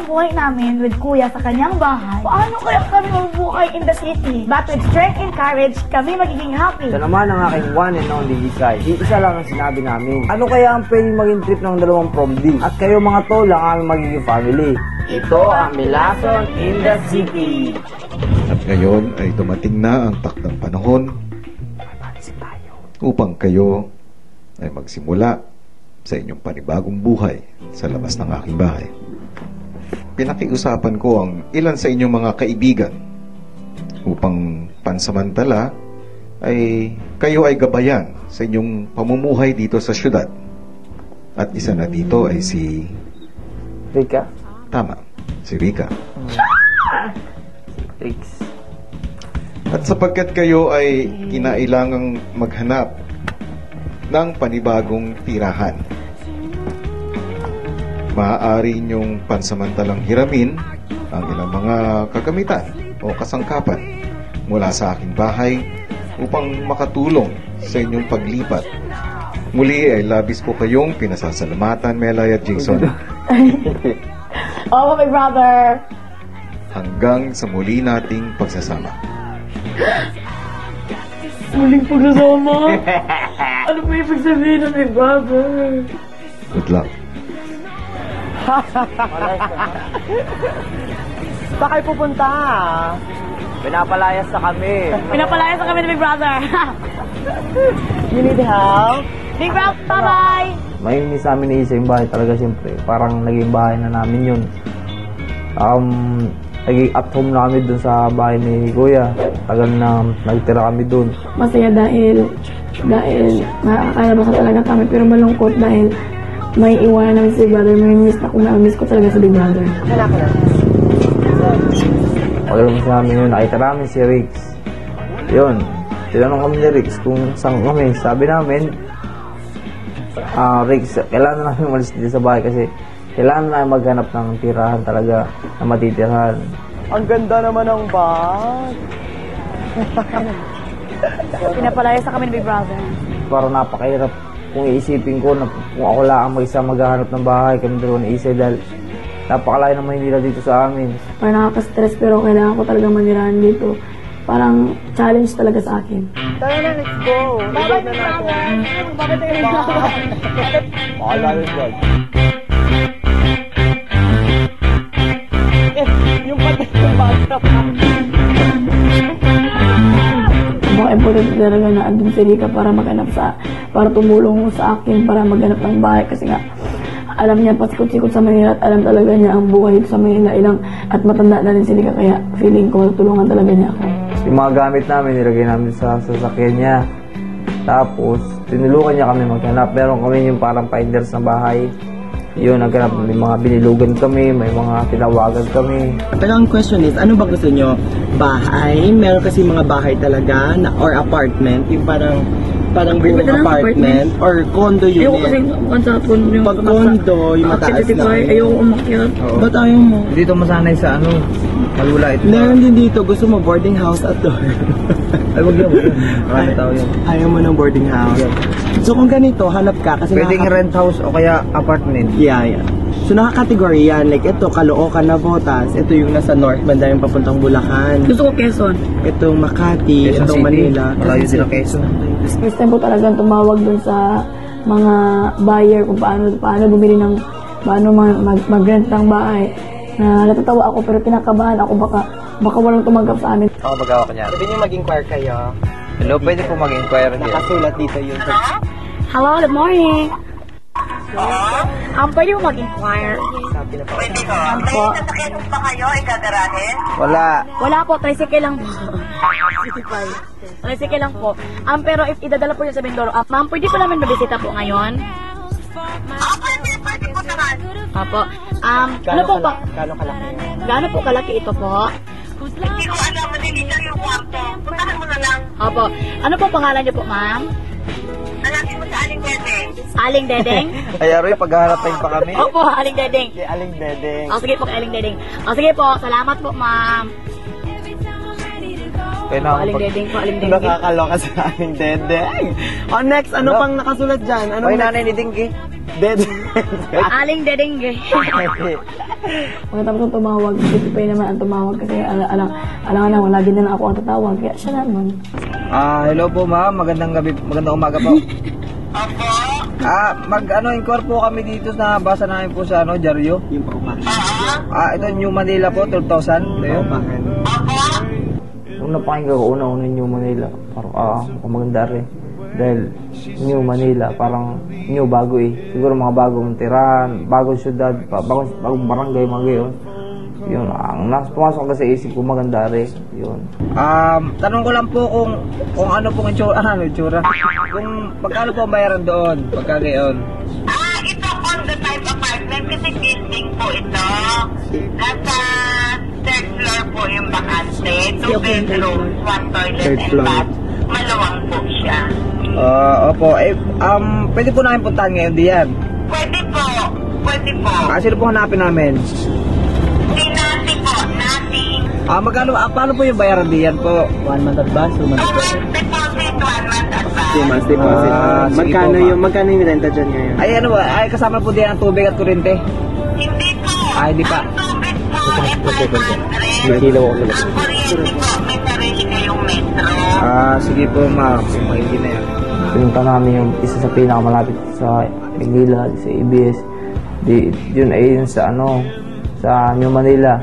ang buhay namin with Kuya sa kanyang bahay, paano kaya kami mabubuhay in the city? But with strength and courage, kami magiging happy. Siya naman ang aking one and only Isay. Isa lang ang sinabi namin. Ano kaya ang pwedeng maging trip ng dalawang prom D? At kayo mga tol ang aming magiging family. Ito ang Milason in the City. At ngayon ay dumating na ang takdang panahon upang kayo ay magsimula sa inyong panibagong buhay sa labas ng aking bahay. Pinakiusapan ko ang ilan sa inyong mga kaibigan upang pansamantala ay kayo ay gabayan sa inyong pamumuhay dito sa syudad. At isa na dito ay si Rika. Tama, si Rika. Tricks. At sapagkat kayo ay kinailangang maghanap ng panibagong tirahan, maaari niyong pansamantalang hiramin ang ilang mga kagamitan o kasangkapan mula sa aking bahay upang makatulong sa inyong paglipat. Muli ay labis ko kayong pinasasalamatan, Melay at Jason. Oh, my brother! Hanggang sa muli nating pagsasama. Muling pagsasama? Ano po ibig sabihin ng my brother? Good luck. Saan kayo pupunta? Pinapalayas na kami. Pinapalayas na kami ng big brother. You need help? Big brother, bye-bye! Mahinis sa amin ni Isa yung bahay talaga siyempre. Parang naging bahay na namin yun. Naging at home na kami dun sa bahay ni Kuya. Tagal na nagtira kami dun. Masaya dahil nakakalabasan talaga kami, pero malungkot dahil may iwanan namin si Big Brother. May miss ko talaga si Big Brother. Pagalabas namin yun, nakita namin si Rix. Yun, tinanong kami ni Rix kung saan kami. Sabi namin, Rix, kailangan namin umalis dito sa bahay kasi kailangan namin maghanap ng tirahan talaga na matitirahan. Ang ganda naman ng bag. Pinapalayas na kami ng big brother. Parang napakahirap kung iisipin ko na kung ako lang ang mag-isa maghahanap ng bahay, kami dalawa ni Isa dahil napakalayo ng Maynila dito sa amin. Parang nakaka-stress pero kailangan ko talaga manirahan dito. Parang challenge talaga sa akin. Tara na, let's go! Bye-bye, big brother! Bye-bye tayo, big brother! Pakalayo dyan. Yung pati yung bata. Baka important talaga na andun si Rika para tumulong sa akin para maghanap ng bahay kasi nga alam niya pasikot-sikot sa Manila at alam talaga niya ang buhay dito sa Manila at matanda na rin si Rika kaya feeling ko tulungan talaga niya ako. Yung mga gamit namin nilagay namin sa sasakyan niya. Tapos tinulungan niya kami maghanap. Meron kami yung parang finders na bahay. Yun, naghanap, may mga binilugan kami, may mga tinawagan kami. Pero ang question is, ano ba gusto nyo? Bahay? Meron kasi mga bahay talaga or apartment, yung parang buong apartment or condo unit. Ayoko kasi mukhang sa condo yung pag condo, yung mataas na. Ayoko umakyat. Ba't ayaw mo? Dito masanay sa malula ito. Meron din dito, gusto mo boarding house at door. Ay, wag yun. Marami tao yun. Ayaw mo ng boarding house. So kung ganito, hanap ka kasi Pwedeng rent house o kaya apartment. Yeah. So nakakategory yan. Like ito, Caloocan na Botas. Ito yung nasa north, banda yung papuntang Bulacan. Gusto ko Quezon. Itong Makati, Quezon itong City. Manila. Malayo din ang Quezon. First time ko talagang tumawag dun sa mga buyer kung paano bumili ng mag-rent ng bahay. Na natatawa ako pero pinakabahan ako baka walang tumanggap sa amin. Ako magawa ka niya. Pwede nyo mag-inquire kayo. Hello, pwede po mag-inquire niya. Nakasulat dito yun. Hello, good morning. Pwede mo mag-inquire? Pwede ko. May sasakyan pa kayo, ikagarahin? Wala po, tricycle lang po. Tricycle lang po. Pero if idadala po yun sa Mindoro, ma'am, pwede po namin mabisita po ngayon? Pwede po naman. Opo. Ano po ba? Gano'ng kalaki yan? Gaano po kalaki ito po? Hindi ko alam, malilitar yung kwarto. Puntahan mo na lang. Opo. Ano po pangalan niyo po, ma'am? Hanapin mo sa Aling Dedeng. Aling Dedeng? Ay, Aroy, paghahanapin pa kami. Opo, Aling Dedeng. Si Aling Dedeng. Sige po, Aling Dedeng. Sige po, salamat po, ma'am. Kaya na Aling Dedeng po, Aling Dedeng. Nakakaloka sa Aling Dedeng. Next, ano pang nakasulat dyan? Ano Ay, nanay ni Dinky. Dead. Aling dedengge. Pagkatapos ng tumawag, si Pipay naman ang tumawag kasi alam na, lagi na lang ako ang tatawag. Kaya siya naman. Hello po ma'am, magandang gabi, magandang umaga po. Opo. Inquire po kami dito na basa namin po sa Diaryo. Yung paupahan. Ito New Manila po, 12,000. Ayun. Nung napakinggan ko, una New Manila. Parang, mukhang maganda rin. Dahil New Manila, parang new bago eh. Siguro mga bagong tirahan, bagong syudad, bagong barangay, mga gayon. Yun, ang pumasok ka sa isip ko, maganda rin. Yun. Tanong ko lang po kung ano pong itsura. Kung magkano po ang bayaran doon, pagka gayon. Ito condo type apartment kasi building po ito. Nasa third floor po yung bakante. 2 bedrooms, 1 toilet Third and floor. bath. Maluwang po siya. Opo. Pwede po namin puntahan ngayon diyan. Pwede po. Pwede po. Sino po hanapin namin? Si Nati po. Nati. Paano po yung bayaran diyan po? 1 month advance, 2 months 2 advance. months deposit, 1 month advance. 2 months deposit. Sige po, ma'am. Magkano yung renta dyan ngayon? Ay kasama po diyan ang tubig at kuryente. Hindi po. Hindi pa. Ang tubig po ay 500. May kilo ako talaga. Ang kuryente po, may sarili kayong metro. Sige po ma'am, hindi na yan. Pinunta namin yung isa sa pinakamalapit sa Manila, sa ABS. Yun ay yun sa New Manila.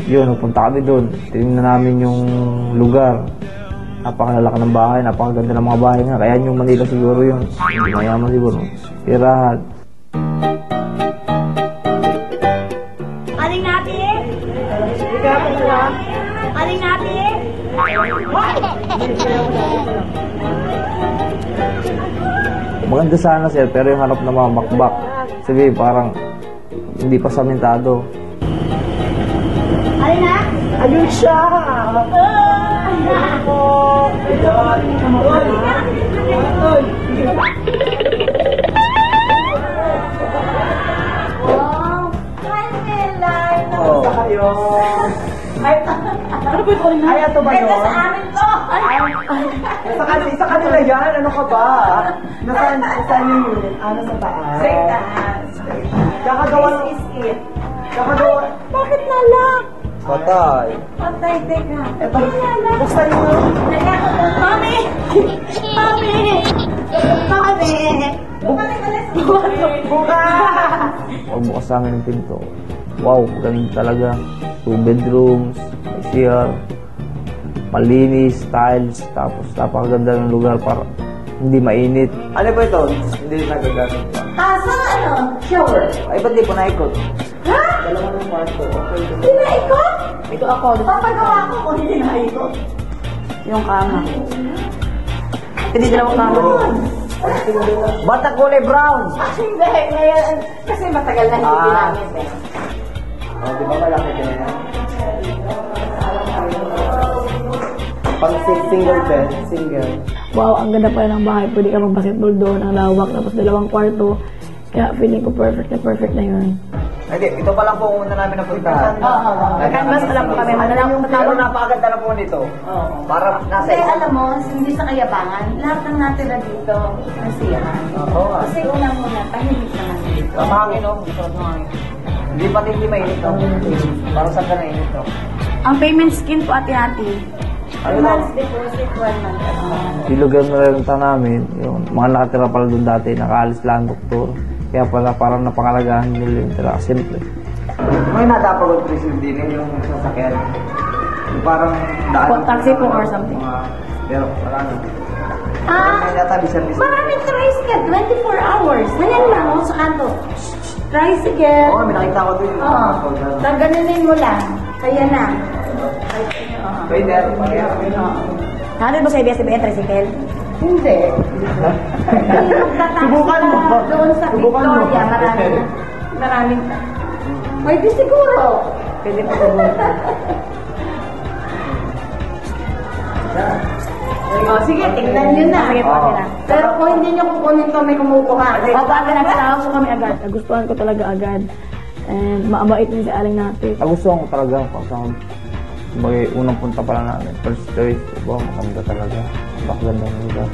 Yun, nagpunta kami doon. Tingnan namin yung lugar. Napakalalaki ng bahay, napakaganda ng mga bahay nga. Kaya New Manila siguro yun. Mayaman siguro. Tirahan. Aling natin? Aling natin? Maganda sana sir, pero yung harap na mga bakbak. Sabi, parang hindi pa samentado. Aling na? Ayun siya! Ano po ito? Ay, ito ba yun? Sa amin to! Sa kanila yan, ano ka ba? Nasaan yung unit? Sa taas? Sa taas. Kakagawa ng... This is it. Kakagawa... Bakit nalak? Patay. Patay, teka. Ito, buksan mo. Mami! Mami! Mami! Pagbukas sa amin ng pinto. Wow, galing talaga. 2 bedrooms, may CR, malinis, tiles, tapos napakaganda ng lugar para hindi mainit. Ano po ito? Hindi nagagamit pa. Saan shower? Ay, ba't di po naikot? Ha? Dalawa ng kwarto. Okay. Hindi na ikot? Ito ako. Papagawa ko kung hindi na ikot. Yung kama. Hindi dalawang kama. Bata kulay brown! Hindi, ngayon, kasi matagal na hindi ginamit eh. Di ba malaki ka na yan? Pang single bed, single. Wow, ang ganda pala ng bahay. Pwede ka mag-basketball doon, ang lawak, tapos 2 kwarto. Kaya feeling ko perfect na yun. Hindi, ito pa lang po una namin napuntahan. Canvas pa lang po kami. Madalang Pero napakaganda na po nito. Para nasa Kasi alam mo, hindi sa kayabangan, lahat ng natira dito, nasiyahan. Kasi unang-una, tahimik naman dito. Mahangin, no? Masarap ng hangin. Hindi pati hindi mainit, no? Parang saan ka nainit, no? Ang payment scheme po, ate-ate. 2 months deposit, 1 month advance. Yung lugar na renta namin, yung mga nakatira pala doon dati, nakaalis lang ang doktor. Kaya pala parang napangalagahan nila yung tira. Simple. May nadapag ang receive din yung sasakyan. Yung parang daan. Taxi po or something. Pero wala na. Ah, May natabi service. maraming tricycle, 24 hours. Nanyan lang, oh, sa kanto. Tricycle. Oo, may nakita ko doon. Oo. Gaganunin mo lang. Kaya na. Pwede. Ano ba sa ABS-CBN, tricycle? Hindi. Subukan mo. Doon sa Subukan mo. Victoria, maraming. Pwede siguro. Pwede po siguro. Oh, sige, tingnan nyo na. Sige po, na. Pero kung hindi nyo kukunin to, may kumukuha. Opo, agad nagtawag po kami agad. Nagustuhan ko talaga agad. And maabait din si Aling natin. Nagustuhan ko talaga pag unang punta pala namin. First choice, wow, maganda talaga. Napakaganda ng lugar.